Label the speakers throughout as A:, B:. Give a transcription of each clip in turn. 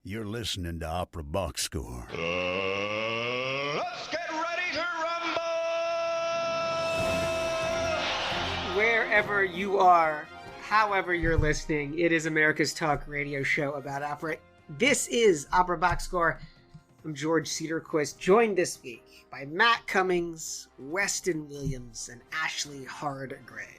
A: You're listening to Opera Box Score.
B: Let's get ready to rumble!
C: Wherever you are, however you're listening, it is America's talk radio show about opera. This is Opera Box Score. I'm George Cedarquist, joined this week by Matt Cummings, Weston Williams, and Ashley Hardgrave.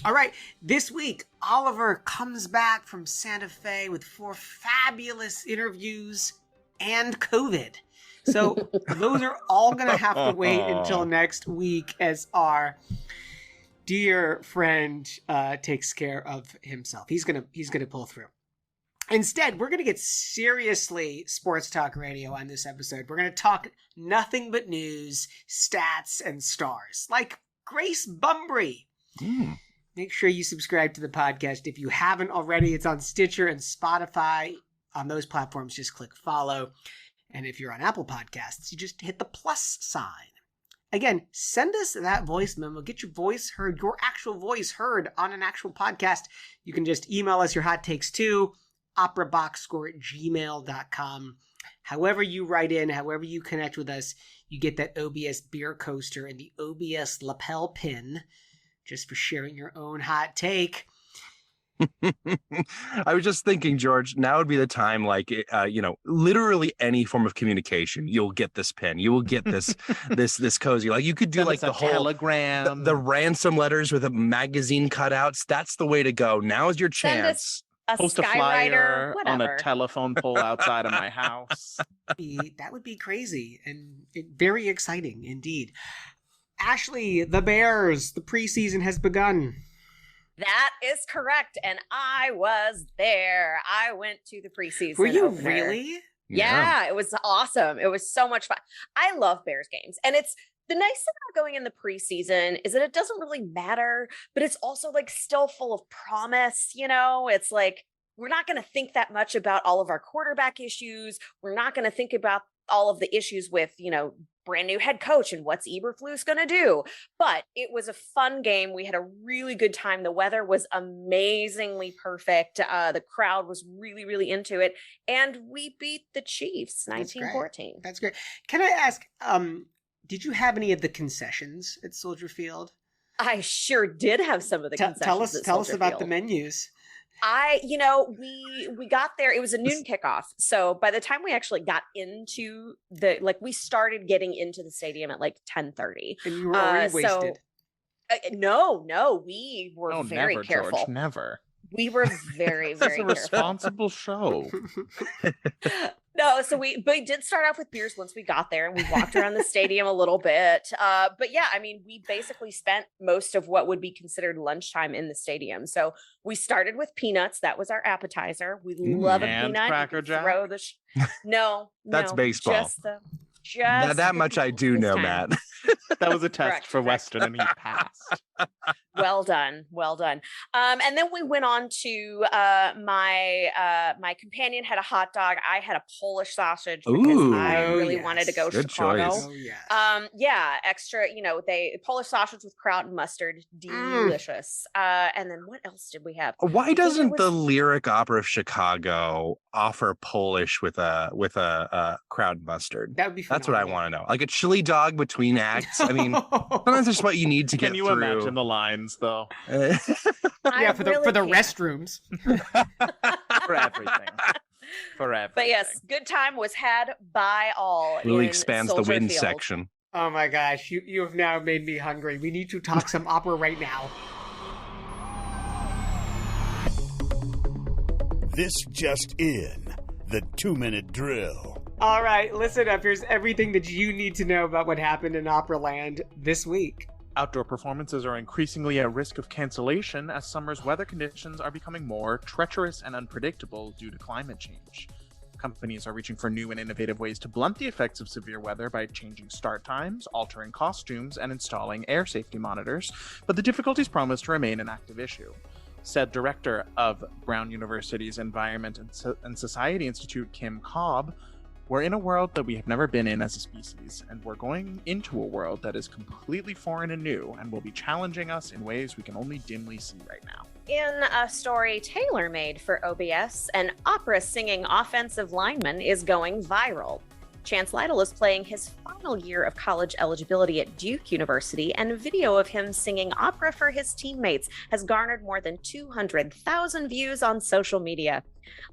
C: All right, this week, Oliver comes back from Santa Fe with 4 fabulous interviews and COVID. So those are all going to have to wait until next week as our dear friend takes care of himself. He's gonna pull through. Instead, we're going to get seriously sports talk radio on this episode. We're going to talk nothing but news, stats, and stars, like Grace Bumbry. Make sure you subscribe to the podcast. If you haven't already, it's on Stitcher and Spotify. On those platforms, just click follow. And if you're on Apple Podcasts, you just hit the plus sign. Again, send us that voice memo. Get your voice heard, your actual voice heard on an actual podcast. You can just email us your hot takes to operaboxscore@gmail.com. However you write in, however you connect with us, you get that OBS beer coaster and the OBS lapel pin just for sharing your own hot take.
D: I was just thinking, George, now would be the time, literally any form of communication, you'll get this pin. You will get this this cozy. Like you could do like the whole
E: telegram,
D: the ransom letters with the magazine cutouts. That's the way to go. Now is your chance.
E: Post a flyer on a telephone pole outside of my house.
C: That would be crazy and very exciting indeed. Ashley, the Bears, the preseason has begun.
F: That is correct. And I was there. I went to the preseason.
C: Were you
F: opener.
C: really?
F: Yeah, it was awesome. It was so much fun. I love Bears games. And it's the nice thing about going in the preseason is that it doesn't really matter, but it's also like still full of promise. You know, it's like, we're not going to think that much about all of our quarterback issues. We're not going to think about all of the issues with, brand new head coach and what's Eberflus going to do. But it was a fun game. We had a really good time. The weather was amazingly perfect. The crowd was really, really into it. And we beat the Chiefs 19-14.
C: That's great. Can I ask, did you have any of the concessions at Soldier Field?
F: I sure did have some of the concessions.
C: Tell us about the menus.
F: We got there. It was a noon kickoff. So by the time we actually got into we started getting into the stadium at 10:30.
C: And you were already wasted.
F: No, we were very
E: never,
F: careful.
E: George, never.
F: We were very, very careful.
E: It's a responsible show.
F: No, so we did start off with beers once we got there and we walked around the stadium a little bit. But yeah, I mean, we basically spent most of what would be considered lunchtime in the stadium. So we started with peanuts. That was our appetizer. We love a peanut.
E: Cracker Jack?
F: No,
D: that's baseball.
F: Just
D: that much I do know, Matt.
E: That was a test for Weston and he passed.
F: Well done. And then we went on to my companion had a hot dog. I had a Polish sausage because I really wanted to go
D: Good
F: Chicago.
D: Choice.
F: Extra, Polish sausage with kraut and mustard, delicious. And then what else did we have?
D: Why doesn't the Lyric Opera of Chicago offer Polish with a kraut and mustard?
C: That would be
D: That's what I want to know. Like a chili dog between acts. I mean, sometimes that's what you need to get
E: Can you
D: through.
E: imagine the lines though?
C: For the restrooms.
E: For everything.
F: But yes, good time was had by all.
D: Really
F: in
D: expands the
F: Soldier
D: wind
F: Field.
D: section.
C: Oh my gosh, you have now made me hungry. We need to talk some opera right now.
A: This just in, the 2-minute drill.
C: All right, listen up. Here's everything that you need to know about what happened in Operaland this week.
E: Outdoor performances are increasingly at risk of cancellation as summer's weather conditions are becoming more treacherous and unpredictable due to climate change. Companies are reaching for new and innovative ways to blunt the effects of severe weather by changing start times, altering costumes, and installing air safety monitors, but the difficulties promise to remain an active issue. Said director of Brown University's Environment and Society Institute, Kim Cobb, "We're in a world that we have never been in as a species, and we're going into a world that is completely foreign and new and will be challenging us in ways we can only dimly see right now."
F: In a story tailor-made for OBS, an opera singing offensive lineman is going viral. Chance Lytle is playing his final year of college eligibility at Duke University, and a video of him singing opera for his teammates has garnered more than 200,000 views on social media.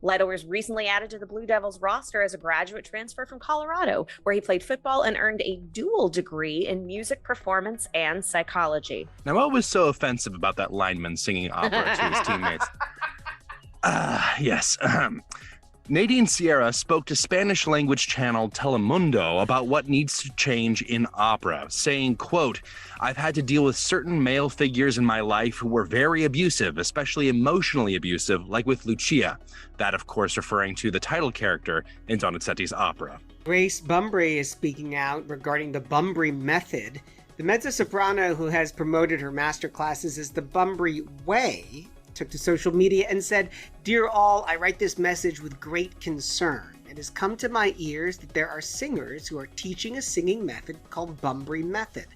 F: Lytle was recently added to the Blue Devils roster as a graduate transfer from Colorado, where he played football and earned a dual degree in music performance and psychology.
D: Now, what was so offensive about that lineman singing opera to his teammates? Yes. Nadine Sierra spoke to Spanish language channel Telemundo about what needs to change in opera, saying, quote, "I've had to deal with certain male figures in my life who were very abusive, especially emotionally abusive, like with Lucia." That, of course, referring to the title character in Donizetti's opera.
C: Grace Bumbry is speaking out regarding the Bumbry method. The mezzo-soprano who has promoted her master classes as the Bumbry Way took to social media and said, "Dear all, I write this message with great concern. It has come to my ears that there are singers who are teaching a singing method called Bumbry method.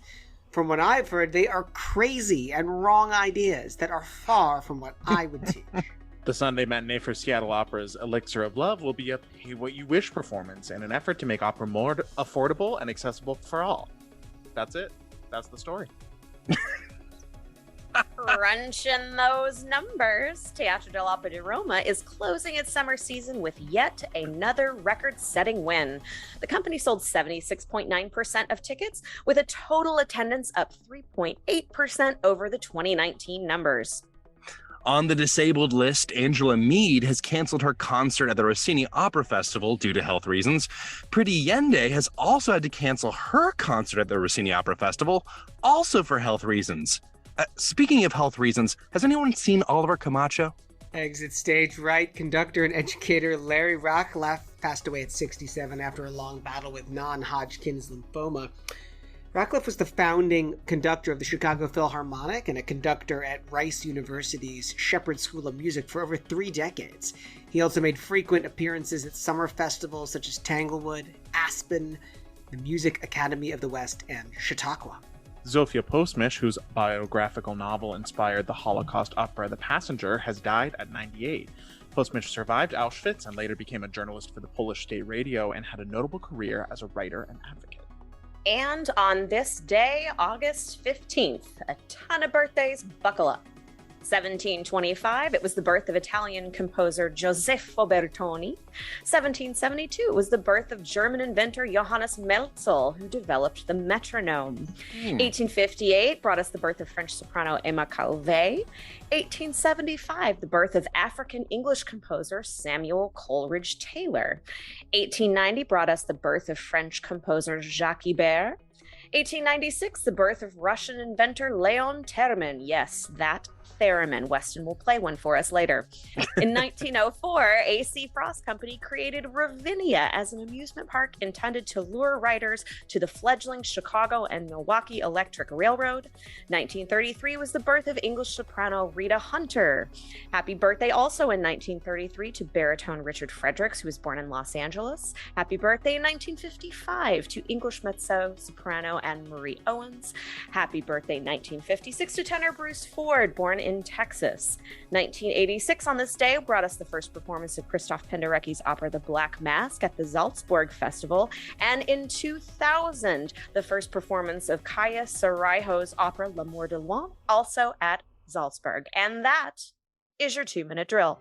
C: From what I've heard, they are crazy and wrong ideas that are far from what I would teach."
E: The Sunday matinee for Seattle Opera's Elixir of Love will be a Pay What You Wish performance in an effort to make opera more affordable and accessible for all. That's it. That's the story.
F: Crunching those numbers, Teatro dell'Opera di Roma is closing its summer season with yet another record-setting win. The company sold 76.9% of tickets, with a total attendance up 3.8% over the 2019 numbers.
D: On the disabled list, Angela Mead has canceled her concert at the Rossini Opera Festival due to health reasons. Pretty Yende has also had to cancel her concert at the Rossini Opera Festival, also for health reasons. Speaking of health reasons, has anyone seen Oliver Camacho?
C: Exit stage right. Conductor and educator Larry Rachleff passed away at 67 after a long battle with non-Hodgkin's lymphoma. Rachleff was the founding conductor of the Chicago Philharmonic and a conductor at Rice University's Shepherd School of Music for over 3 decades. He also made frequent appearances at summer festivals such as Tanglewood, Aspen, the Music Academy of the West, and Chautauqua.
E: Zofia Postmish, whose biographical novel inspired the Holocaust opera The Passenger, has died at 98. Postmish survived Auschwitz and later became a journalist for the Polish State Radio and had a notable career as a writer and advocate.
F: And on this day, August 15th, a ton of birthdays, buckle up. 1725, it was the birth of Italian composer Giuseppe Bertoni. 1772, it was the birth of German inventor Johannes Melzel, who developed the metronome. 1858 brought us the birth of French soprano Emma Calvé. 1875, the birth of African English composer Samuel Coleridge Taylor. 1890 brought us the birth of French composer Jacques Ibert. 1896, the birth of Russian inventor Leon Theremin. Yes, that theremin. Weston will play one for us later. In 1904, A.C. Frost Company created Ravinia as an amusement park intended to lure riders to the fledgling Chicago and Milwaukee Electric Railroad. 1933 was the birth of English soprano Rita Hunter. Happy birthday also in 1933 to baritone Richard Fredericks, who was born in Los Angeles. Happy birthday in 1955 to English mezzo-soprano Anne-Marie Owens. Happy birthday 1956 to tenor Bruce Ford, born in Texas. 1986 on this day brought us the first performance of Christoph Penderecki's opera The Black Mask at the Salzburg Festival, and in 2000 the first performance of Kaya Saraiho's opera L'amour de l'homme, also at Salzburg. And that is your 2-minute drill.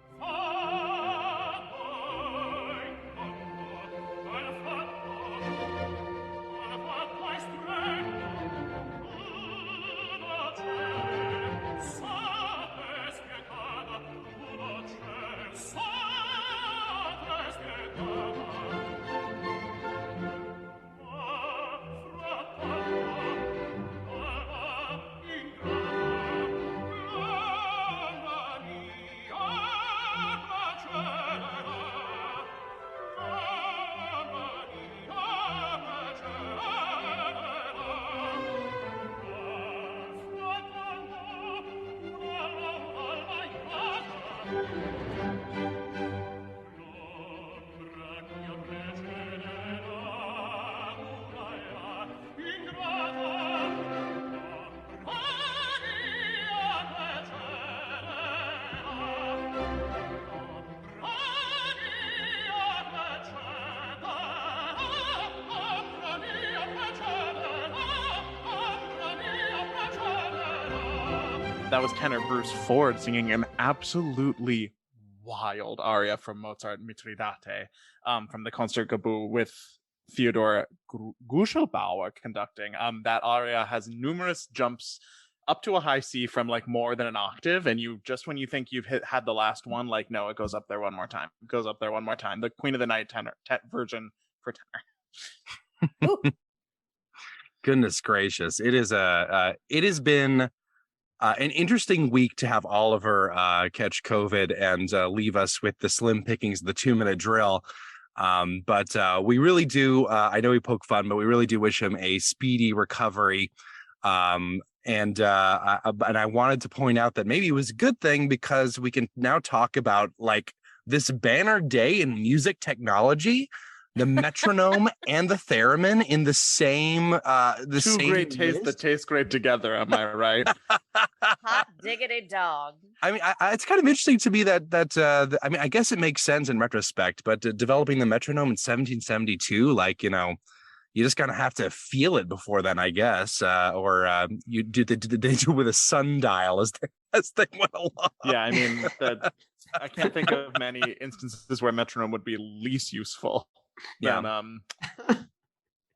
E: That was tenor Bruce Ford singing an absolutely wild aria from Mozart Mitridate, from the Concertgebouw with Theodor Guschelbauer conducting. That aria has numerous jumps up to a high C from like more than an octave, and you just when you think you've had the last one, like no, it goes up there one more time. It goes up there one more time. The Queen of the Night tenor version for tenor.
D: Goodness gracious! It has been an interesting week to have Oliver catch COVID and leave us with the slim pickings of the 2-minute drill. But we really do. I know we poke fun, but we really do wish him a speedy recovery. And I wanted to point out that maybe it was a good thing because we can now talk about like this banner day in music technology, the metronome and the theremin in the same
E: Two great tastes that taste great together. Am I right?
F: Hot diggity dog.
D: I mean, it's kind of interesting to me that I mean, I guess it makes sense in retrospect, but developing the metronome in 1772, like, you know, you just kind of have to feel it before then, I guess. Or you did they do it with a sundial as they went along?
E: Yeah, I mean, I can't think of many instances where metronome would be least useful than with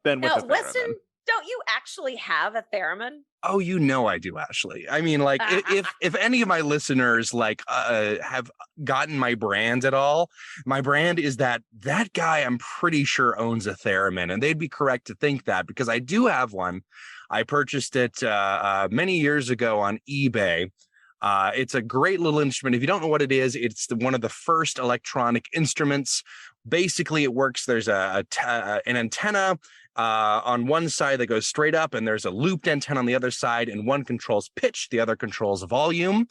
F: Now,
E: a theremin.
F: Weston, don't you actually have a theremin?
D: Oh, you know I do, Ashley. I mean, like, if any of my listeners like have gotten my brand at all, my brand is that guy I'm pretty sure owns a theremin, and they'd be correct to think that because I do have one. I purchased it many years ago on eBay. It's a great little instrument. If you don't know what it is, it's one of the first electronic instruments. Basically, it works. There's an antenna on one side that goes straight up, and there's a looped antenna on the other side, and one controls pitch, the other controls volume.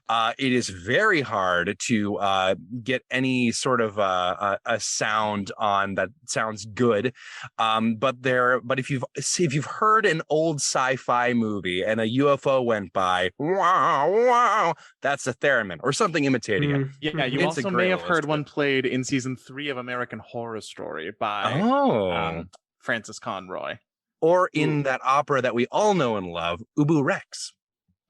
D: It is very hard to get any sort of a sound on that sounds good. But if you've heard an old sci-fi movie and a UFO went by, wow, wow, that's a theremin or something imitating it.
E: Yeah, you
D: It's a
E: also
D: great
E: may have
D: little
E: heard one
D: instrument.
E: played in season 3 of American Horror Story by Francis Conroy.
D: Or in that opera that we all know and love, Ubu Rex.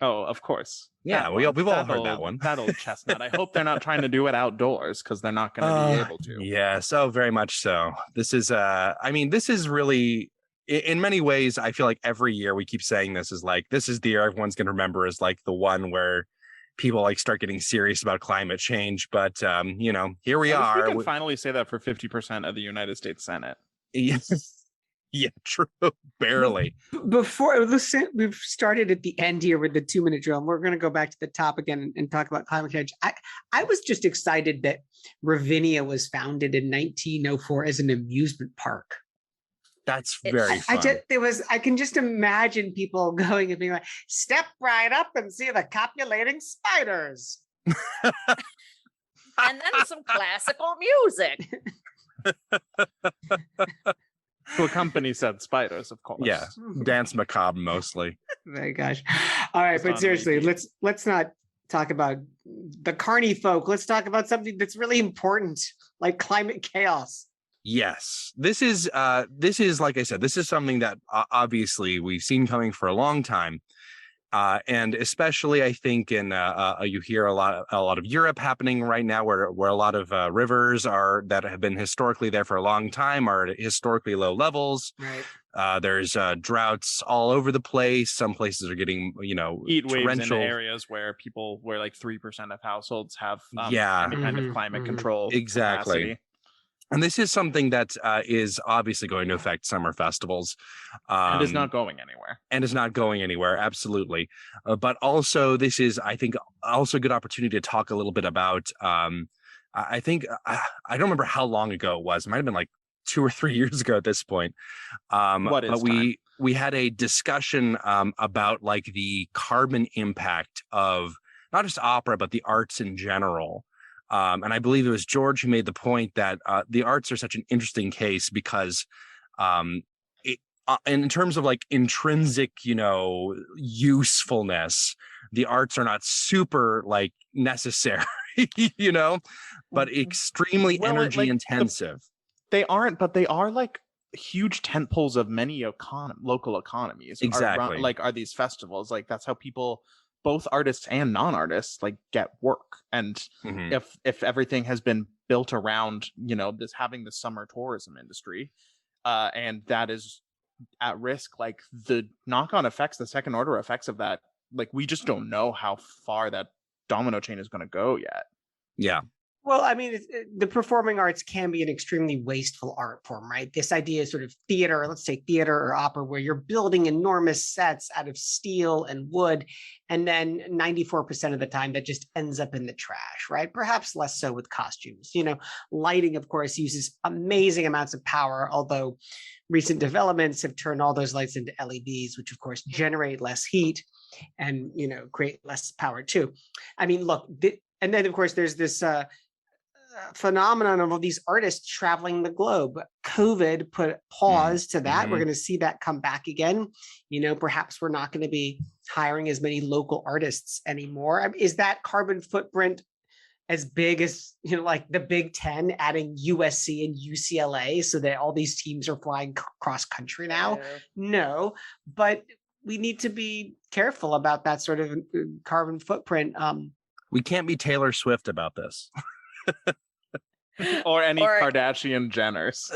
E: Oh, of course.
D: Yeah,
E: That
D: we've
E: one.
D: all heard that one.
E: That old chestnut. I hope they're not trying to do it outdoors because they're not going to be able to.
D: Yes, oh, very much so. This is, I mean, this is really, in many ways, I feel like every year we keep saying this is like, this is the year everyone's going to remember as like the one where people like start getting serious about climate change. But, you know, here we
E: I wish
D: are.
E: we can finally say that for 50% of the United States Senate.
D: Yes. Yeah, true. Barely.
C: Before listen, we've started at the end here with the 2-minute drill, and we're going to go back to the top again and talk about climate change. I was just excited that Ravinia was founded in 1904 as an amusement park.
D: That's very fun.
C: I can just imagine people going and being like, step right up and see the copulating spiders.
F: And then some classical music.
E: To accompany said spiders, of course.
D: Yeah, dance macabre mostly.
C: My gosh. All right,
E: It's
C: but
E: on
C: seriously,
E: repeat.
C: let's not talk about the carny folk. Let's talk about something that's really important, like climate chaos.
D: Yes, this is like I said, this is something that obviously we've seen coming for a long time, and especially I think in you hear a lot of Europe happening right now, where a lot of rivers that have been historically there for a long time are at historically low levels.
C: Right.
D: There's droughts all over the place. Some places are getting
E: Heat waves in
D: torrential
E: areas where like 3% of households have
D: Yeah.
E: any kind
C: Mhm,
E: of climate
C: mhm.
E: control.
D: Exactly.
E: capacity.
D: And this is something that is obviously going to affect summer festivals.
E: And is not going anywhere.
D: And is not going anywhere, absolutely. But also, this is, I think, also a good opportunity to talk a little bit about, I think, I don't remember how long ago it was. It might have been like 2 or 3 years ago at this point.
E: What is
D: but we had a discussion about like the carbon impact of not just opera, but the arts in general. And I believe it was George who made the point that the arts are such an interesting case because in terms of like intrinsic, usefulness, the arts are not super like necessary, but extremely energy intensive.
E: They aren't, but they are like huge tentpoles of many local economies.
D: Exactly.
E: Are these festivals. Like that's how people both artists and non-artists like get work. And if everything has been built around, this having the summer tourism industry, and that is at risk, like the knock-on effects, the second order effects of that, like we just don't know how far that domino chain is going to go yet.
D: Yeah.
C: Well, I mean, the performing arts can be an extremely wasteful art form, right? This idea is sort of theater, let's say theater or opera, where you're building enormous sets out of steel and wood, and then 94% of the time that just ends up in the trash, right? Perhaps less so with costumes. Lighting, of course, uses amazing amounts of power, although recent developments have turned all those lights into LEDs, which of course generate less heat and, create less power too. I mean, look, and then of course there's this phenomenon of all these artists traveling the globe. COVID put pause to that. We're going to see that come back again. Perhaps we're not going to be hiring as many local artists anymore. Is that carbon footprint as big as, like the Big Ten adding USC and UCLA so that all these teams are flying cross country now? No, but we need to be careful about that sort of carbon footprint.
D: We can't be Taylor Swift about this.
E: or any Kardashian Jenners.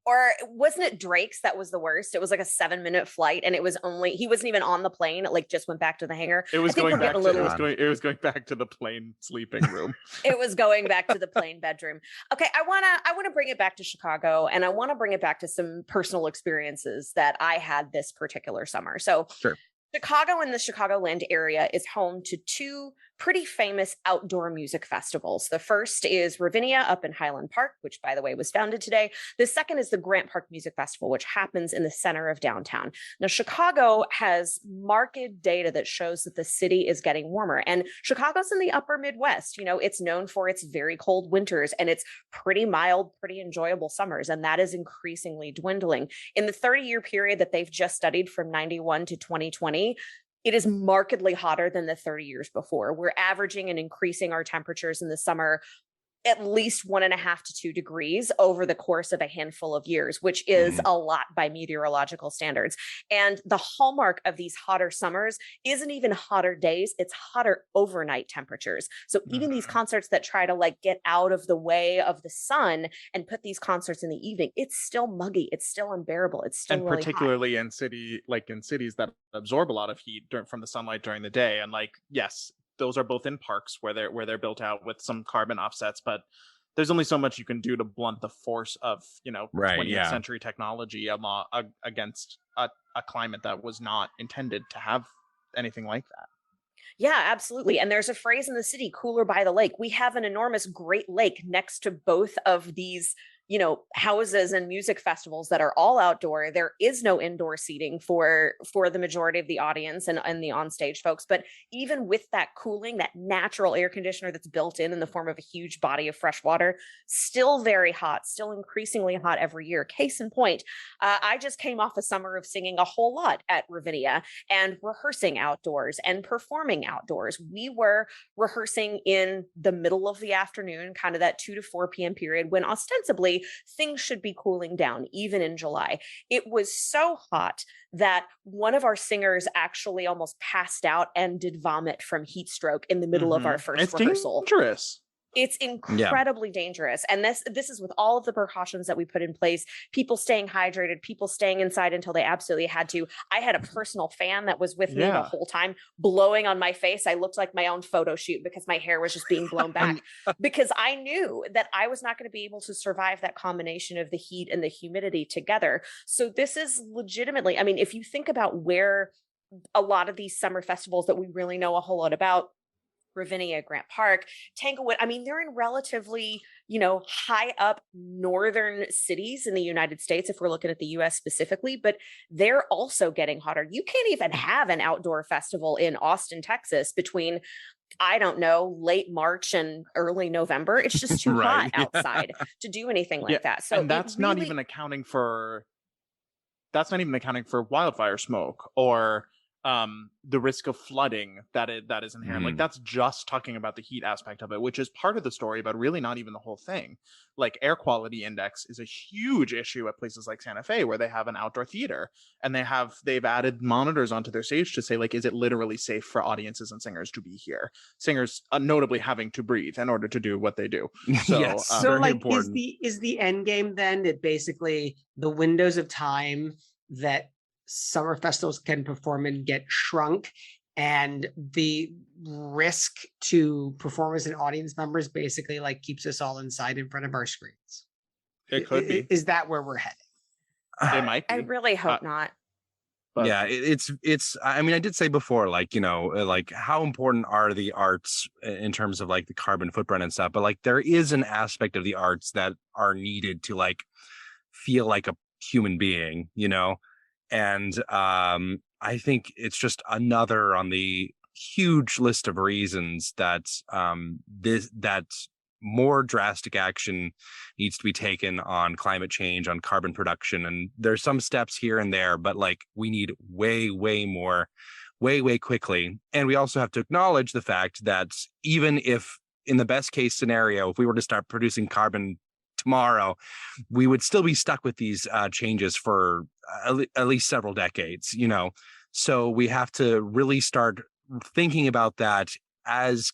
F: Or wasn't it Drake's that was the worst? It was like a 7-minute flight, and he wasn't even on the plane. It like just went back to the hangar.
E: It was going back to the plane sleeping room.
F: It was going back to the plane bedroom. Okay, I wanna bring it back to Chicago, and I want to bring it back to some personal experiences that I had this particular summer. So
D: sure.
F: Chicago and the Chicagoland area is home to two pretty famous outdoor music festivals. The first is Ravinia up in Highland Park, which, by the way, was founded today. The second is the Grant Park Music Festival, which happens in the center of downtown. Now, Chicago has marked data that shows that the city is getting warmer, and Chicago's in the upper Midwest. It's known for its very cold winters and its pretty mild, pretty enjoyable summers, and that is increasingly dwindling. In the 30-year period that they've just studied from 91 to 2020, it is markedly hotter than the 30 years before. We're averaging and increasing our temperatures in the summer at least 1.5 to 2 degrees over the course of a handful of years, which is a lot by meteorological standards. And the hallmark of these hotter summers isn't even hotter days, it's hotter overnight temperatures. So even these concerts that try to like get out of the way of the sun and put these concerts in the evening, it's still muggy, it's still unbearable, it's still really
E: particularly
F: hot.
E: in cities that absorb a lot of heat from the sunlight during the day. And yes, those are both in parks where they're built out with some carbon offsets, but there's only so much you can do to blunt the force of 20th century technology against a climate that was not intended to have anything like that.
F: Yeah, absolutely. And there's a phrase in the city, cooler by the lake. We have an enormous Great Lake next to both of these houses and music festivals that are all outdoor. There is no indoor seating for the majority of the audience and the onstage folks. But even with that cooling, that natural air conditioner that's built in the form of a huge body of fresh water, still very hot, still increasingly hot every year. Case in point, I just came off a summer of singing a whole lot at Ravinia and rehearsing outdoors and performing outdoors. We were rehearsing in the middle of the afternoon, kind of that 2 to 4 p.m. period when ostensibly things should be cooling down, even in July. It was so hot that one of our singers actually almost passed out and did vomit from heat stroke in the middle of our first rehearsal.
E: It's dangerous.
F: It's incredibly dangerous. And this is with all of the precautions that we put in place, people staying hydrated, people staying inside until they absolutely had to. I had a personal fan that was with me the whole time, blowing on my face. I looked like my own photo shoot because my hair was just being blown back because I knew that I was not going to be able to survive that combination of the heat and the humidity together. So this is legitimately, I mean, if you think about where a lot of these summer festivals that we really know a whole lot about, Ravinia, Grant Park, Tanglewood, I mean, they're in relatively, high up northern cities in the United States, if we're looking at the US specifically, but they're also getting hotter. You can't even have an outdoor festival in Austin, Texas between, I don't know, late March and early November. It's just too hot outside to do anything like that. So
E: and that's not even accounting for wildfire smoke or the risk of flooding that is inherent. Like that's just talking about the heat aspect of it, which is part of the story, but really not even the whole thing. Like air quality index is a huge issue at places like Santa Fe, where they have an outdoor theater and they've added monitors onto their stage to say, like, is it literally safe for audiences and singers to be here? Singers notably having to breathe in order to do what they do. So,
D: Yes.
C: So
D: Very
C: like
D: important.
C: is the end game then that basically the windows of time that summer festivals can perform in get shrunk, and the risk to performers and audience members basically like keeps us all inside in front of our screens?
E: It could be.
C: Is that where we're headed?
E: It might be.
F: I really hope not.
E: But
D: Yeah, it's I mean, I did say before, like, you know, like how important are the arts in terms of like the carbon footprint and stuff, but like there is an aspect of the arts that are needed to like feel like a human being, you know. And I think it's just another on the huge list of reasons that that more drastic action needs to be taken on climate change, on carbon production. And there's some steps here and there, but like we need way more, way quickly. And we also have to acknowledge the fact that even if in the best case scenario, if we were to start producing carbon tomorrow, we would still be stuck with these changes for at least several decades, you know. So we have to really start thinking about that as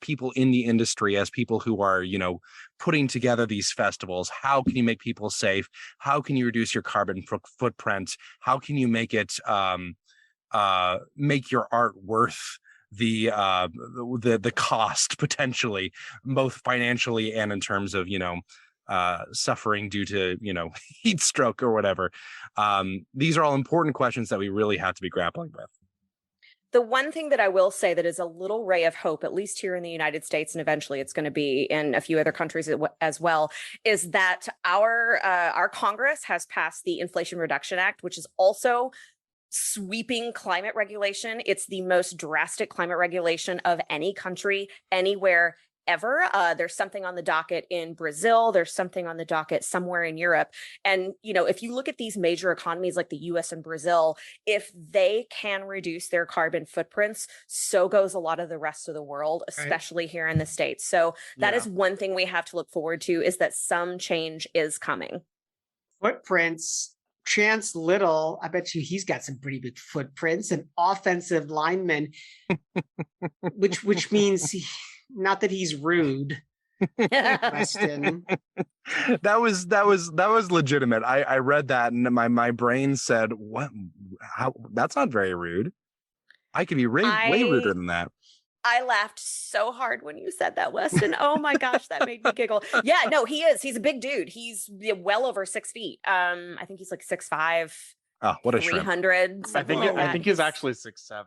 D: people in the industry, as people who are, you know, putting together these festivals. How can you make people safe? How can you reduce your carbon footprint? How can you make it make your art worth the cost potentially, both financially and in terms of, you know, suffering due to, you know, heat stroke or whatever. These are all important questions that we really have to be grappling with.
F: The one thing that I will say that is a little ray of hope, at least here in the United States, and eventually it's going to be in a few other countries as well, is that our Congress has passed the Inflation Reduction Act, which is also sweeping climate regulation. It's the most drastic climate regulation of any country anywhere ever. There's something on the docket in Brazil. There's something on the docket somewhere in Europe. And, you know, if you look at these major economies like the US and Brazil, if they can reduce their carbon footprints, so goes a lot of the rest of the world, especially here in the States. So that is one thing we have to look forward to, is that some change is coming.
C: Footprints. Chance Little, I bet you he's got some pretty big footprints, an offensive lineman, which means not that he's rude. Weston.
D: That was legitimate. I read that and my brain said, "What? How? That's not very rude. I could be way ruder than that."
F: I laughed so hard when you said that, Weston. Oh my gosh, that made me giggle. Yeah, no, he is. He's a big dude. He's well over 6 feet. I think he's like 6'5".
D: Oh, what a
F: 300.
E: I think he's actually 6'7",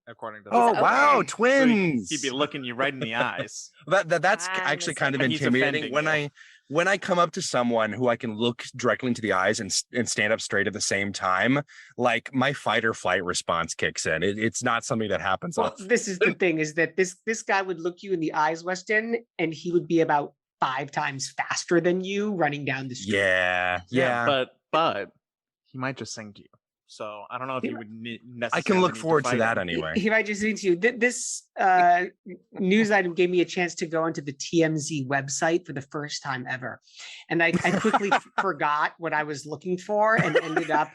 E: according to.
D: Oh
E: this.
D: wow,
F: Okay.
D: twins!
E: So he'd be looking you right in the eyes.
D: That's
F: I'm
D: actually
F: just
D: kind of
E: saying. He's
D: intimidating
E: offending
D: when I come up to someone who I can look directly into the eyes and stand up straight at the same time. Like my fight or flight response kicks in. It's not something that happens.
C: Well, this is the thing: is that this guy would look you in the eyes, Weston, and he would be about 5 times faster than you running down the street.
D: Yeah.
E: But he might just sing to you. So I don't know if you would necessarily.
D: I can look forward to
E: fight
D: that
E: him.
D: anyway.
C: He might just sing to you. This news item gave me a chance to go into the TMZ website for the first time ever. And I quickly forgot what I was looking for and ended up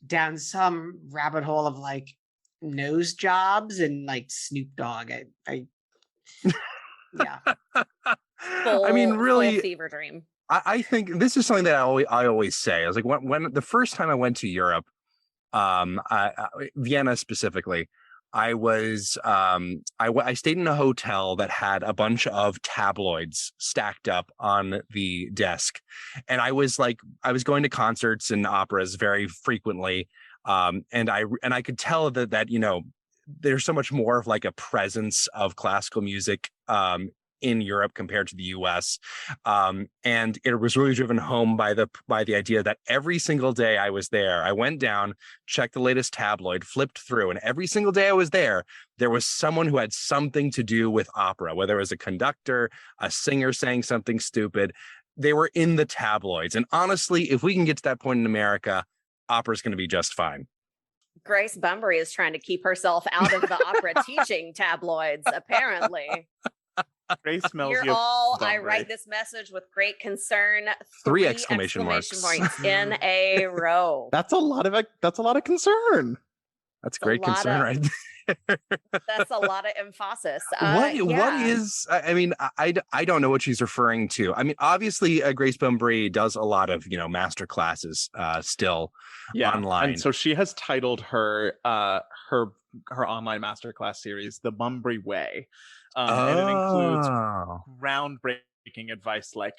C: down some rabbit hole of like nose jobs and like Snoop Dogg. Yeah.
D: I mean, really,
F: full fever dream.
D: I think this is something that I always say. I was like, when the first time I went to Europe, Vienna specifically, I stayed in a hotel that had a bunch of tabloids stacked up on the desk, and I was going to concerts and operas very frequently, and I could tell that you know, there's so much more of like a presence of classical music in Europe compared to the US. And it was really driven home by the idea that every single day I was there, I went down, checked the latest tabloid, flipped through, and every single day I was there was someone who had something to do with opera, whether it was a conductor, a singer saying something stupid. They were in the tabloids. And honestly, if we can get to that point in America, opera is going to be just fine.
F: Grace Bumbry is trying to keep herself out of the opera teaching tabloids, apparently.
E: Grace smells
F: You're
E: you.
F: all, I
E: Bumbry.
F: write this message with great concern.
D: Three exclamation marks.
F: points in a row.
E: That's a lot of concern.
D: That's
F: a
D: great
F: lot
D: concern,
F: of-
D: right there.
F: That's a lot of emphasis.
D: What
F: Yeah.
D: is, I mean, I don't know what she's referring to. I mean, obviously Grace Bumbry does a lot of, master classes still online.
E: And so she has titled her her online masterclass series The Bumbry Way. And it includes groundbreaking advice like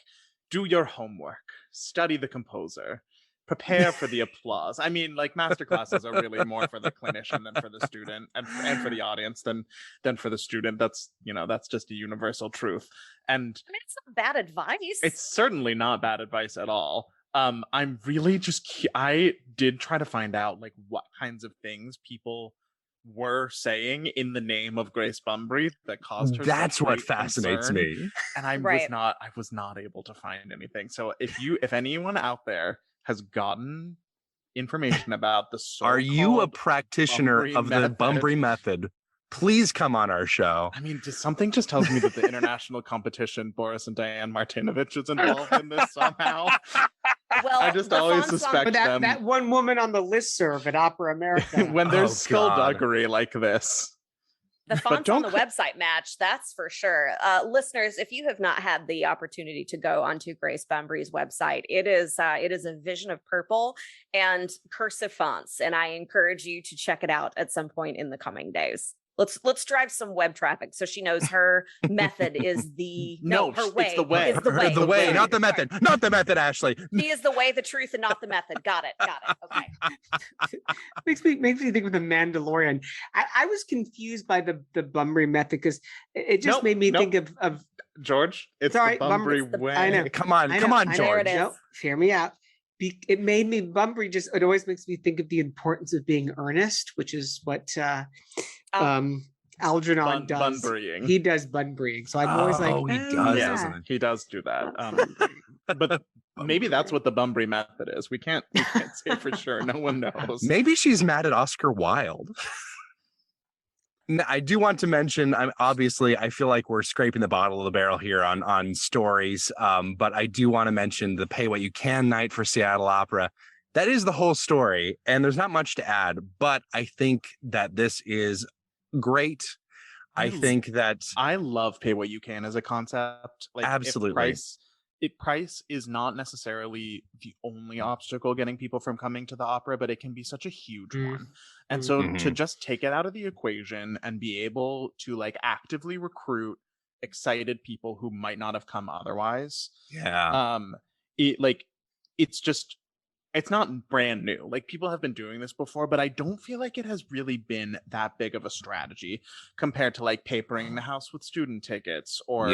E: do your homework, study the composer, prepare for the applause. I mean, like masterclasses are really more for the clinician than for the student, and for the audience than for the student. That's that's just a universal truth. And
F: I mean, it's not bad advice.
E: it's certainly not bad advice at all. I'm really just I did try to find out like what kinds of things people were saying in the name of Grace Bumbry that caused her.
D: That's
E: such
D: what
E: great
D: fascinates
E: concern.
D: me.
E: And I
F: Right.
E: was not able to find anything. So if anyone out there has gotten information about the
D: Are you a
E: so-called
D: practitioner
E: Bumbry
D: of the
E: method.
D: Bumbry method? Please come on our show.
E: I mean, something just tells me that the international competition, Boris and Diane Martinovich, is involved in this somehow.
F: Well,
E: I just
F: the
E: always
F: Fonz song-
E: suspect
C: But that,
E: them
C: that one woman on the listserv at Opera America.
E: when there's
D: Oh,
E: skullduggery like this.
F: The
E: But
F: fonts on
E: don't
F: the website match, that's for sure. Listeners, if you have not had the opportunity to go onto Grace Bumbry's website, it is a vision of purple and cursive fonts, and I encourage you to check it out at some point in the coming days. Let's drive some web traffic so she knows her method is the
E: No,
F: her
E: it's
F: way
E: the way.
F: is the way.
D: The way, not the
F: Sorry.
D: method. Not the method, Ashley.
F: She is the way, the truth, and not the method. Got it. Okay.
C: makes me think of the Mandalorian. I was confused by the Bumbry method because it just
E: Nope,
C: made me
E: nope.
C: think of
E: George, it's
C: Sorry,
E: the Bumbry
F: It's the-
E: way.
C: I know.
D: Come on,
C: I
D: come
C: know,
D: on,
C: I know.
F: There
D: George.
F: it is.
C: no, hear me out. It made me Bumbry it always makes me think of the importance of being earnest, which is what Algernon does.
E: Bunburying.
C: He does Bunburying. So I'm always like,
D: Oh, he
C: oh,
D: does,
C: yeah.
D: doesn't he?
E: He does do that. But maybe that's what the Bumbry method is. We can't say for sure. No one knows.
D: Maybe she's mad at Oscar Wilde. I do want to mention, obviously, I feel like we're scraping the bottom of the barrel here on stories, but I do want to mention the Pay What You Can night for Seattle Opera. That is the whole story, and there's not much to add, but I think that this is great. I think that
E: I love Pay What You Can as a concept. Like,
D: Absolutely.
E: Price is not necessarily the only obstacle getting people from coming to the opera, but it can be such a huge
C: Mm.
E: one. And so
D: Mhm.
E: to just take it out of the equation and be able to like actively recruit excited people who might not have come otherwise,
D: yeah,
E: it's not brand new. Like people have been doing this before, but I don't feel like it has really been that big of a strategy compared to like papering the house with student tickets or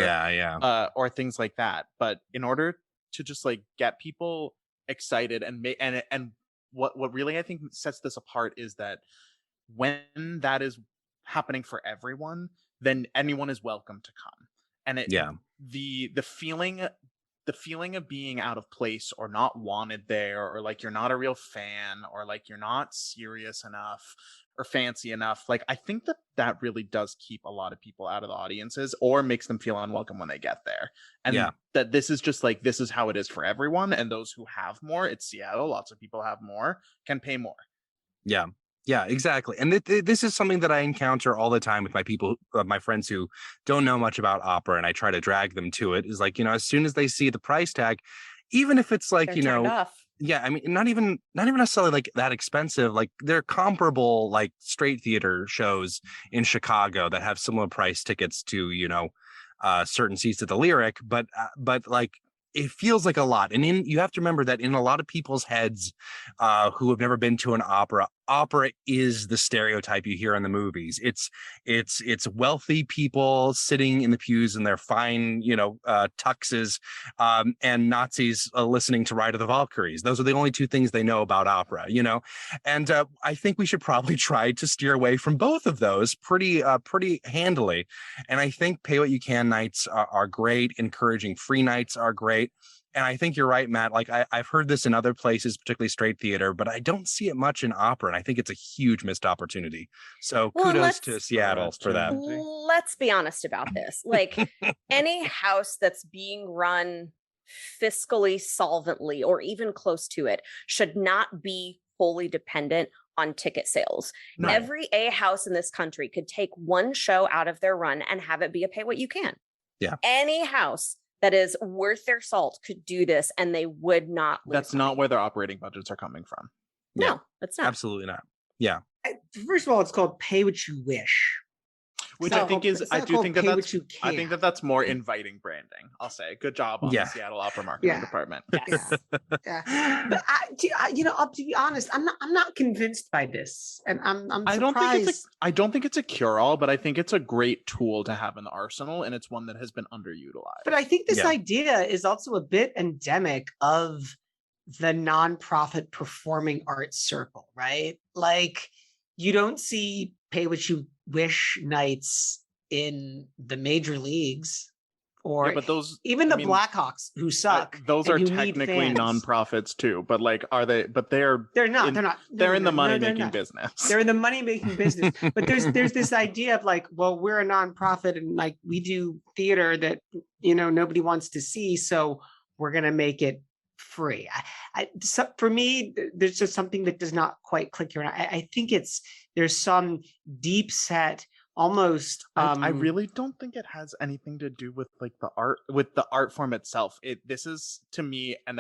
E: or things like that. But in order to just like get people excited and what really I think sets this apart is that when that is happening for everyone, then anyone is welcome to come. And the feeling of being out of place or not wanted there, or like you're not a real fan, or like you're not serious enough or fancy enough, like I think that really does keep a lot of people out of the audiences or makes them feel unwelcome when they get there. And that this is just like, this is how it is for everyone, and those who have more, it's Seattle, lots of people have more, can pay more.
D: Yeah, exactly. And this is something that I encounter all the time with my friends who don't know much about opera, and I try to drag them to it. Is like, as soon as they see the price tag, even if it's like,
F: They're turned off.
D: yeah, I mean, not even necessarily like that expensive. Like they're comparable, like straight theater shows in Chicago that have similar price tickets to, certain seats at the Lyric, but like it feels like a lot. And you have to remember that in a lot of people's heads who have never been to an opera is the stereotype you hear in the movies. It's wealthy people sitting in the pews in their fine, tuxes, and Nazis listening to Ride of the Valkyries. Those are the only two things they know about opera, And I think we should probably try to steer away from both of those pretty handily. And I think Pay What You Can nights are great. Encouraging free nights are great. And I think you're right, Matt. Like I've heard this in other places, particularly straight theater, but I don't see it much in opera. And I think it's a huge missed opportunity. So
F: Well,
D: kudos to Seattle for that.
F: Let's be honest about this. Like any house that's being run fiscally solvently or even close to it should not be wholly dependent on ticket sales.
D: No.
F: Every A house in this country could take one show out of their run and have it be a pay what you can.
D: Yeah.
F: Any house that is worth their salt could do this and they would not lose
E: That's
F: money.
E: not where their operating budgets are coming from.
F: No,
D: Yeah.
F: that's not.
D: Absolutely not. Yeah.
C: First of all, it's called pay what you wish.
E: Which
C: It's
E: I
C: not
E: think
C: called-
E: is,
C: it's
E: I
C: not
E: do
C: called
E: think that
C: pay what
E: that's,
C: you
E: I think
C: can.
E: that that's more inviting branding. I'll say, good job on
D: Yeah.
E: the Seattle Opera marketing
C: Yeah.
E: department.
F: Yes.
C: Yeah. But I'll to be honest, I'm not convinced by this, and I'm
E: I
C: surprised.
E: don't think it's a cure-all, but I think it's a great tool to have in the arsenal, and it's one that has been underutilized.
C: But I think this
D: Yeah.
C: idea is also a bit endemic of the nonprofit performing arts circle, right? Like you don't see pay what you wish nights in the major leagues or
E: Yeah, but those
C: even the
E: I mean,
C: Blackhawks who suck.
E: those
C: and
E: are
C: who need
E: technically
C: fans.
E: nonprofits too, but like, are they? But they're
C: They're not.
E: in-
C: They're not.
E: they're in the
C: no,
E: money
C: they're
E: making
C: not.
E: business.
C: They're in the money making business. But there's this idea of like, well, we're a nonprofit and like we do theater that nobody wants to see, so we're gonna make it free. For me, there's just something that does not quite click here. And I think there's some deep set, almost.
E: I really don't think it has anything to do with like the art form itself. This is to me an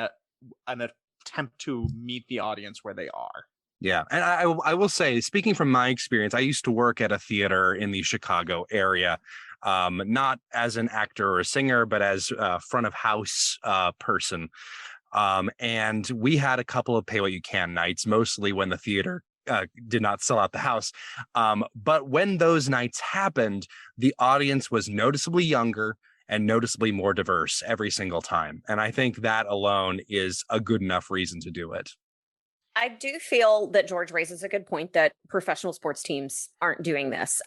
E: attempt to meet the audience where they are.
D: Yeah. And I will say, speaking from my experience, I used to work at a theater in the Chicago area, not as an actor or a singer, but as a front of house person. And we had a couple of pay what you can nights, mostly when the theater did not sell out the house. But when those nights happened, the audience was noticeably younger and noticeably more diverse every single time. And I think that alone is a good enough reason to do it.
F: I do feel that George raises a good point that professional sports teams aren't doing this.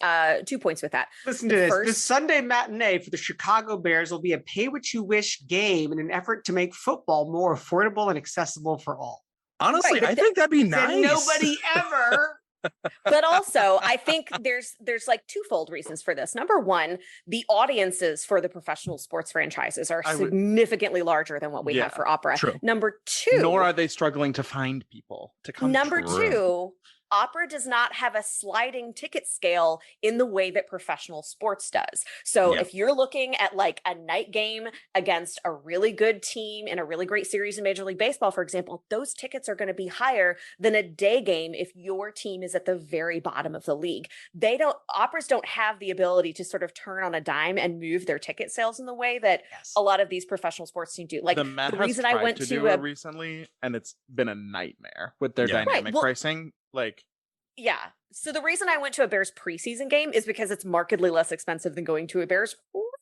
F: 2 points with that.
C: Listen to this. The
F: First-
C: Sunday matinee for the Chicago Bears will be a pay what you wish game in an effort to make football more affordable and accessible for all.
D: Honestly,
F: Right,
D: I think that'd be
C: Said
D: nice.
C: nobody ever.
F: But also, I think there's like twofold reasons for this. Number one, the audiences for the professional sports franchises are
E: I would-
F: significantly larger than what we
E: Yeah,
F: have for opera.
D: true.
F: Number two,
E: Nor are they struggling to find people to come.
F: Number
D: True.
F: two, opera does not have a sliding ticket scale in the way that professional sports does. So
D: Yeah.
F: if you're looking at like a night game against a really good team in a really great series in Major League Baseball, for example, those tickets are going to be higher than a day game if your team is at the very bottom of the league. Operas don't have the ability to sort of turn on a dime and move their ticket sales in the way that
C: Yes.
F: a lot of these professional sports teams do. Like
E: the Met
F: the
E: has
F: reason I
E: tried
F: went
E: to
F: to
E: do
F: a
E: it recently, and it's been a nightmare with their
D: Yeah. Right,
E: dynamic
F: well-
E: pricing. Like,
F: Yeah. So the reason I went to a Bears preseason game is because it's markedly less expensive than going to a Bears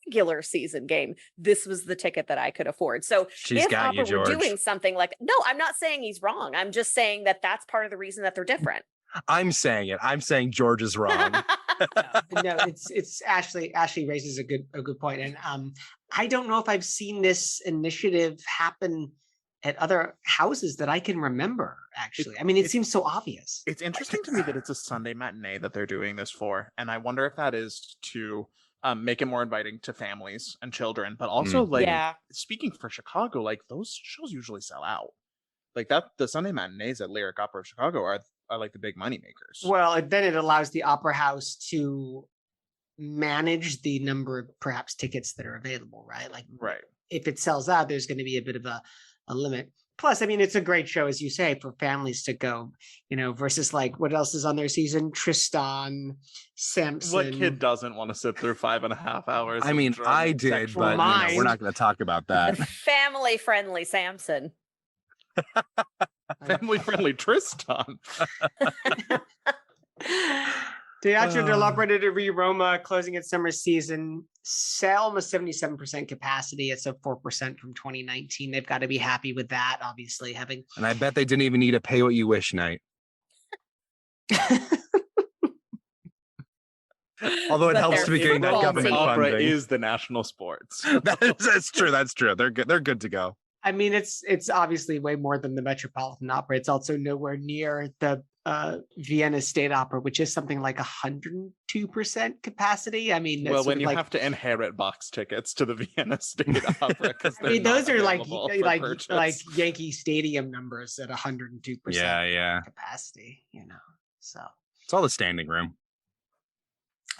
F: regular season game. This was the ticket that I could afford. So
D: She's
F: if
D: got you,
F: Opera were
D: George.
F: doing something like, no, I'm not saying he's wrong. I'm just saying that that's part of the reason that they're different.
D: I'm saying it. I'm saying George is wrong.
C: No, it's Ashley. Ashley raises a good point, and I don't know if I've seen this initiative happen at other houses that I can remember. Actually, I mean, it seems so obvious.
E: it's interesting to me that it's a Sunday matinee that they're doing this for, and I wonder if that is to make it more inviting to families and children, but also like
F: Yeah.
E: speaking for Chicago, like those shows usually sell out. Like that, the Sunday matinees at Lyric Opera of Chicago are like the big money makers.
C: Well, then it allows the opera house to manage the number of perhaps tickets that are available, right? Like,
E: Right.
C: if it sells out, there's going to be a bit of a limit. Plus, I mean, it's a great show, as you say, for families to go, versus like what else is on their season? Tristan, Samson.
E: What kid doesn't want to sit through 5.5 hours?
D: I
E: of
D: mean,
E: German
D: I did,
E: sexual
D: but
C: mind.
D: we're not going to talk about that.
F: Family friendly Samson.
E: family friendly Tristan.
C: Teatro dell'Opera di Roma closing its summer season, almost 77% capacity. It's up 4% from 2019. They've got to be happy with that, obviously, having.
D: And I bet they didn't even need a pay what you wish night. Although it
F: But
D: helps
F: they're
D: to be getting that
F: football
D: government
F: team.
E: Opera
D: funding.
E: is the national sports.
D: That's true. That's true. They're good to go.
C: I mean, it's obviously way more than the Metropolitan Opera. It's also nowhere near the Vienna State Opera, which is something like 102% capacity. I mean,
E: Well, when you
C: like,
E: have to inherit box tickets to the Vienna State Opera, because
C: I mean, those are like
E: purchase.
C: like Yankee Stadium numbers at 102%
D: Yeah.
C: capacity. So
D: It's all the standing room.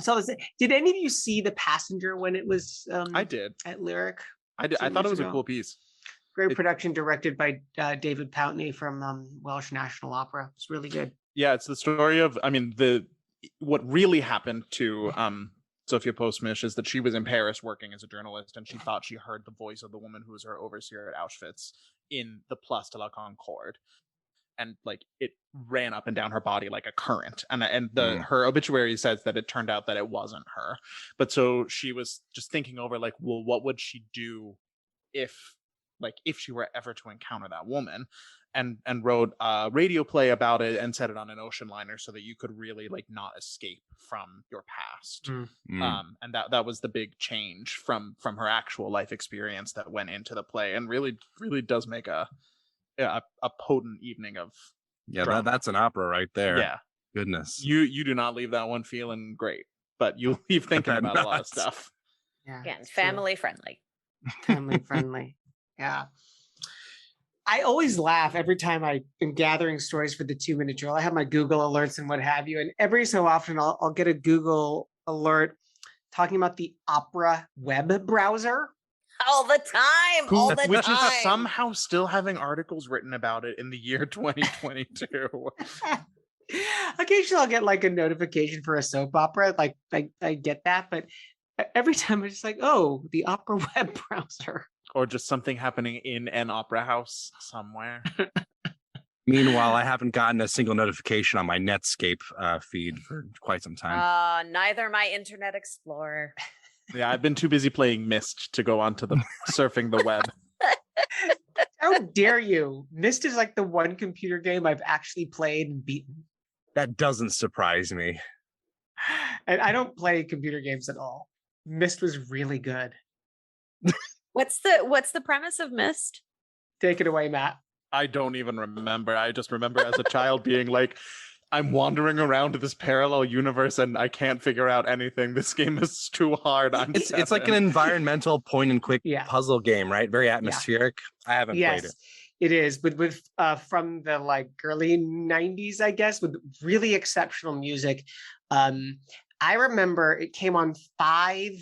C: so did any of you see The Passenger when it was?
E: I did.
C: At Lyric.
E: I did. I
C: some
E: thought it
C: years
E: was a
C: ago?
E: cool piece.
C: Great production, directed by David Pountney from Welsh National Opera. It's really good.
E: Yeah, it's the story of, I mean, what really happened to Sophia Postmish is that she was in Paris working as a journalist, and she thought she heard the voice of the woman who was her overseer at Auschwitz in the Place de la Concorde, and like it ran up and down her body like a current, and her obituary says that it turned out that it wasn't her, but so she was just thinking over like, well, what would she do if she were ever to encounter that woman, and wrote a radio play about it and set it on an ocean liner so that you could really like not escape from your past. And that was the big change from her actual life experience that went into the play, and really does make a potent evening of drama.
D: That's an opera right there.
E: Yeah,
D: Goodness.
E: you do not leave that one feeling great, but you leave thinking about a lot of stuff.
C: Yeah,
F: Again,
C: it's true.
F: family friendly.
C: Family friendly. Yeah. I always laugh every time I am gathering stories for the 2-minute drill. I have my Google alerts and what have you. And every so often I'll get a Google alert talking about the Opera web browser.
F: All the time. All the
E: Which
F: time.
E: is somehow still having articles written about it in the year 2022.
C: Occasionally I'll get like a notification for a soap opera. Like I get that, but every time I'm just like, oh, the Opera web browser.
E: Or just something happening in an opera house somewhere.
D: Meanwhile, I haven't gotten a single notification on my Netscape feed for quite some time.
F: Neither my Internet Explorer.
E: Yeah, I've been too busy playing Myst to go onto the surfing the web.
C: How dare you? Myst is like the one computer game I've actually played and beaten.
D: That doesn't surprise me.
C: And I don't play computer games at all. Myst was really good.
F: What's the premise of Myst?
C: Take it away, Matt.
E: I don't even remember. I just remember as a child being like, I'm wandering around this parallel universe and I can't figure out anything. This game is too hard.
D: It's like an environmental point and click puzzle game, right? Very atmospheric. I haven't played it.
C: It is, but with from the like early 90s, I guess, with really exceptional music. I remember it came on 5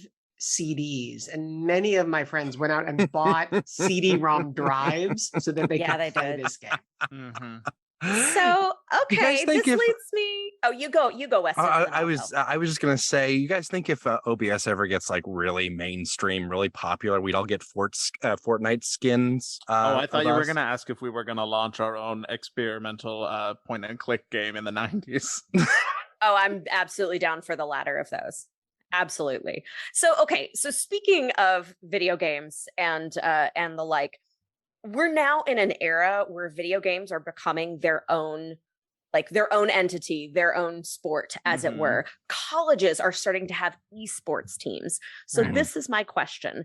C: CDs, and many of my friends went out and bought CD-ROM drives so that they could play this game.
E: Mm-hmm.
F: So okay, this leads me. Oh, you go, Weston.
D: I was just gonna say, you guys think if OBS ever gets like really mainstream, really popular, we'd all get Fortnite skins?
E: I thought you were gonna ask if we were gonna launch our own experimental point and click game in the 90s.
F: Oh, I'm absolutely down for the latter of those. Absolutely. So speaking of video games and the like, we're now in an era where video games are becoming their own entity, their own sport, as it were. Colleges are starting to have esports teams. So this is my question.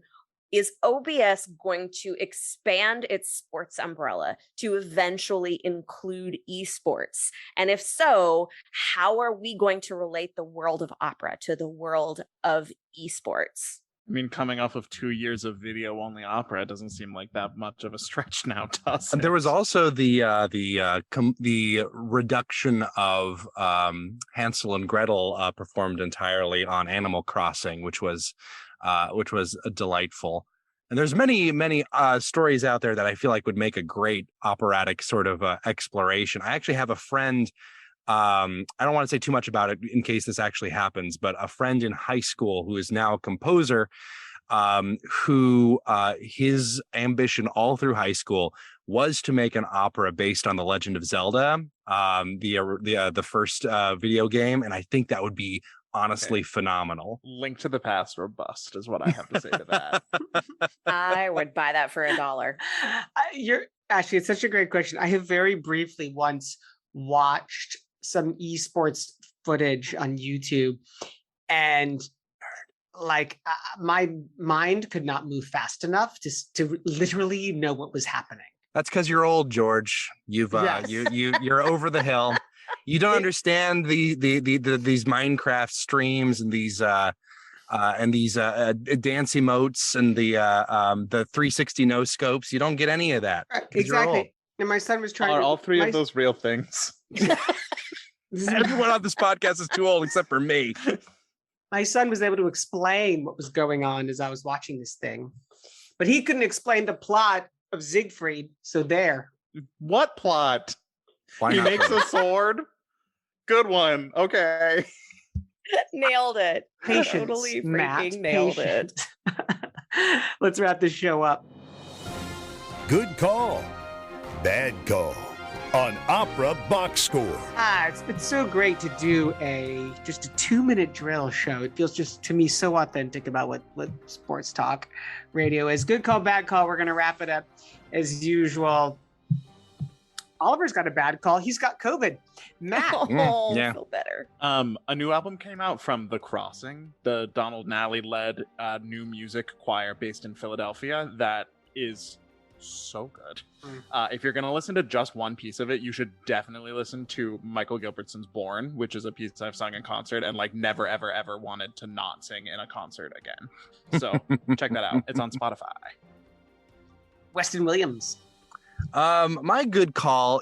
F: Is OBS going to expand its sports umbrella to eventually include esports? And if so, how are we going to relate the world of opera to the world of esports?
E: I mean, coming off of 2 years of video-only opera, it doesn't seem like that much of a stretch now, does it?
D: There was also the reduction of Hansel and Gretel performed entirely on Animal Crossing, which was delightful. And there's many stories out there that I feel like would make a great operatic sort of exploration. I actually have a friend. I don't want to say too much about it in case this actually happens, but a friend in high school who is now a composer, who his ambition all through high school was to make an opera based on The Legend of Zelda, the first video game, and I think that would be honestly phenomenal.
E: Link to the Past or bust is what I have to say to that.
F: I would buy that for $1.
C: Ashley, it's such a great question. I have very briefly once watched some esports footage on YouTube, and like my mind could not move fast enough to literally know what was happening.
D: That's because you're old, George. You've
C: Yes.
D: you're over the hill. You don't understand these Minecraft streams and these dance emotes and the 360 no scopes. You don't get any of that. 'Cause you're old.
C: Exactly. And my son was trying
E: Are
C: to
E: all three
C: my-
E: of those real things?
D: Everyone on this podcast is too old except for me.
C: My son was able to explain what was going on as I was watching this thing, but he couldn't explain the plot of Siegfried. So there.
E: What plot?
D: Why
E: He
D: not?
E: makes a sword? Good one. Okay.
F: Nailed it.
C: Patience,
F: Totally
C: Matt,
F: freaking nailed it.
C: patience. Let's wrap this show up.
A: Good call. Bad call on Opera Box Score.
C: It's been so great to do just a 2-minute drill show. It feels just to me so authentic about what sports talk radio is. Good call, bad call. We're gonna wrap it up as usual. Oliver's got a bad call. He's got COVID. Matt,
F: Oh,
D: yeah.
F: feel better.
E: A new album came out from The Crossing, the Donald Nally led new music choir based in Philadelphia that is so good. If you're going to listen to just one piece of it, you should definitely listen to Michael Gilbertson's Born, which is a piece I've sung in concert and like never, ever, ever wanted to not sing in a concert again. So check that out. It's on Spotify.
C: Weston Williams.
D: My good call.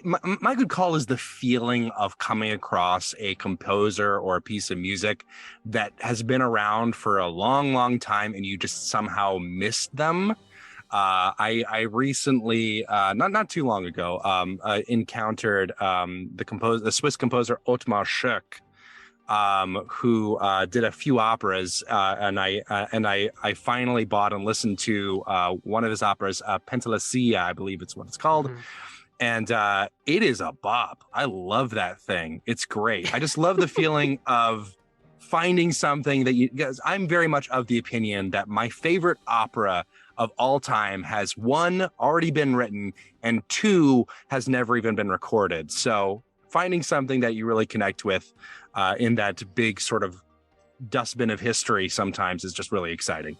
D: My good call is the feeling of coming across a composer or a piece of music that has been around for a long, long time, and you just somehow missed them. I recently, not too long ago, encountered the Swiss composer Ottmar Schoeck, who did a few operas, and I finally bought and listened to one of his operas, Penthesilea, I believe it's what it's called.
C: Mhm.
D: And it is a bop. I love that thing. It's great. I just love the feeling of finding something that because I'm very much of the opinion that my favorite opera of all time has, one, already been written, and two, has never even been recorded. So finding something that you really connect with in that big sort of dustbin of history sometimes is just really exciting.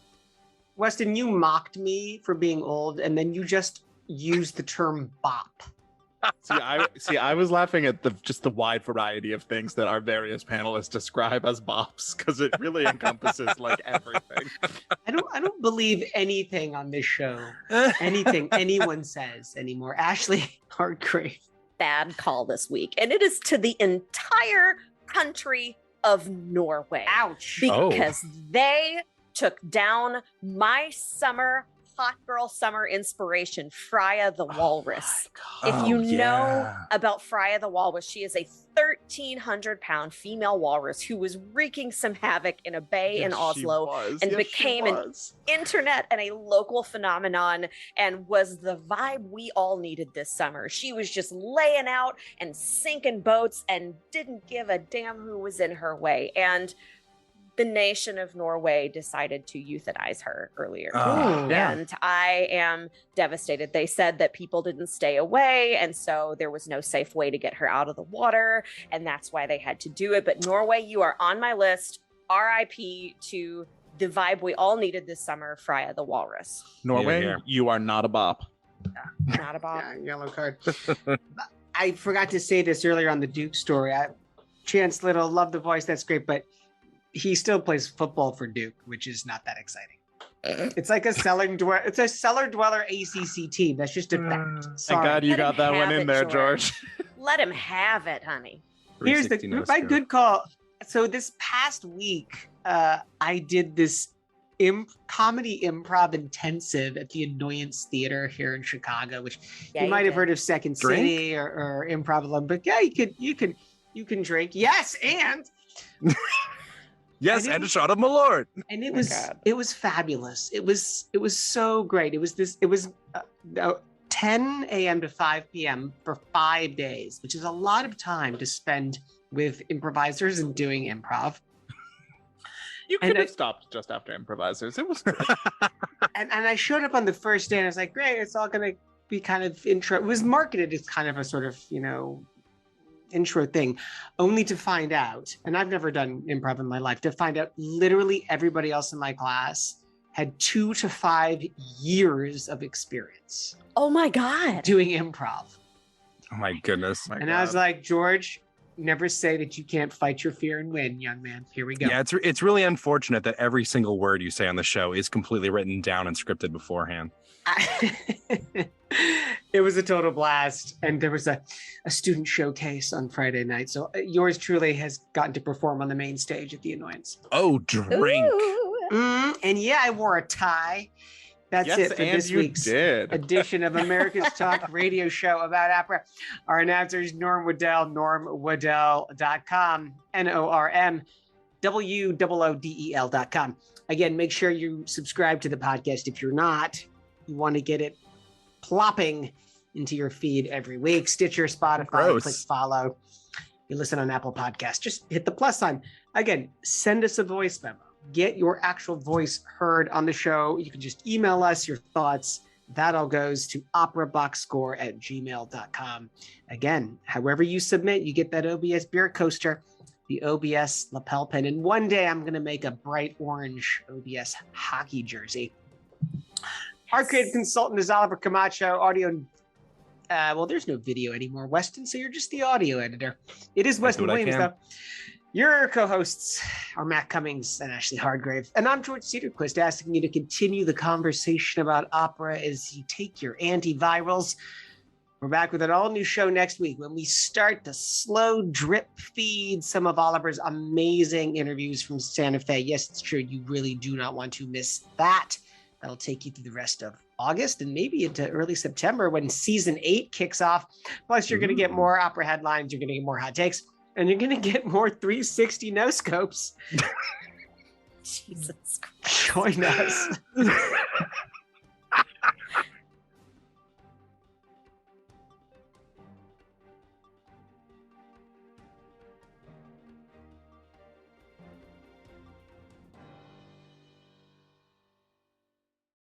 C: Weston, you mocked me for being old, and then you just used the term bop.
E: I was laughing at the wide variety of things that our various panelists describe as bops because it really encompasses like everything.
C: I don't believe anything on this show. Anything anyone says anymore. Ashley Hardgrave.
F: Bad call this week. And it is to the entire country of Norway.
C: Ouch.
F: Because they took down my hot girl summer inspiration, Freya the Walrus. If you know about Freya the Walrus, she is a 1,300-pound female walrus who was wreaking some havoc in a bay in Oslo and became an internet and a local phenomenon and was the vibe we all needed this summer. She was just laying out and sinking boats and didn't give a damn who was in her way. And the nation of Norway decided to euthanize her earlier. And I am devastated. They said that people didn't stay away, and so there was no safe way to get her out of the water, and that's why they had to do it. But Norway, you are on my list. RIP to the vibe we all needed this summer, Freya the Walrus.
E: Norway, you are not a bop.
F: Not a bop.
C: Yeah, yellow card. I forgot to say this earlier on the Duke story. Chance Little, love the voice, that's great, but he still plays football for Duke, which is not that exciting. It's like a cellar dweller ACC team. That's just a fact.
E: Thank
C: Sorry.
E: God you
F: Let
E: got
F: him
E: that one
F: have
E: in
F: it,
E: there,
F: George.
E: George.
F: Let him have it, honey.
C: Here's the
D: 360 no
C: my
D: scope.
C: good call. So this past week, I did this comedy improv intensive at the Annoyance Theater here in Chicago, which
F: Yeah,
C: you might have
F: did.
C: heard of Second
D: Drink?
C: City or Improv Alone. But yeah, you can drink. Yes, and
D: Yes,
C: I
D: and a shot of Malort.
C: and it
F: my
C: was
F: God.
C: it was fabulous. It was so great. It was 10 a.m. to 5 p.m. for 5 days, which is a lot of time to spend with improvisers and doing improv.
E: You
C: And
E: could have
C: I-
E: stopped just after improvisers. It was
C: And I showed up on the first day and I was like, great, it's all gonna be kind of intro. It was marketed as kind of a sort of, intro thing, only to find out, and I've never done improv in my life, to find out literally everybody else in my class had 2 to 5 years of experience
F: Oh my God.
C: doing improv.
D: Oh my goodness.
C: And I was like, George, never say that you can't fight your fear and win, young man. Here we go.
D: Yeah, it's really unfortunate that every single word you say on the show is completely written down and scripted beforehand.
C: It was a total blast, and there was a student showcase on Friday night. So yours truly has gotten to perform on the main stage at the Annoyance.
D: Oh, drink.
F: Ooh.
C: And yeah, I wore a tie. That's
E: Yes,
C: it for
E: and
C: this
E: you
C: week's
E: did.
C: edition of America's Talk radio show about opera. Our announcers, Norm Waddell, normwaddell.com, NORMWOODEL.com. Again, make sure you subscribe to the podcast. If you're not, you want to get it plopping into your feed every week. Stitcher, Spotify,
D: Gross.
C: click follow. You listen on Apple Podcasts, just hit the plus sign. Again, send us a voice memo. Get your actual voice heard on the show. You can just email us your thoughts. That all goes to operaboxscore@gmail.com. Again, however you submit, you get that OBS beer coaster, the OBS lapel pin, and one day I'm going to make a bright orange OBS hockey jersey. Our creative consultant is Oliver Camacho. Audio, well, there's no video anymore, Weston, so you're just the audio editor. It is Weston
D: what I
C: Williams,
D: can.
C: though. Your co-hosts are Matt Cummings and Ashley Hardgrave, and I'm George Cedarquist, asking you to continue the conversation about opera as you take your antivirals. We're back with an all-new show next week when we start to slow drip feed some of Oliver's amazing interviews from Santa Fe. Yes, it's true. You really do not want to miss that. That'll take you through the rest of August and maybe into early September when season 8 kicks off. Plus, you're going to get more opera headlines. You're going to get more hot takes. And you're going to get more 360 no scopes.
F: Jesus Christ.
C: Join us.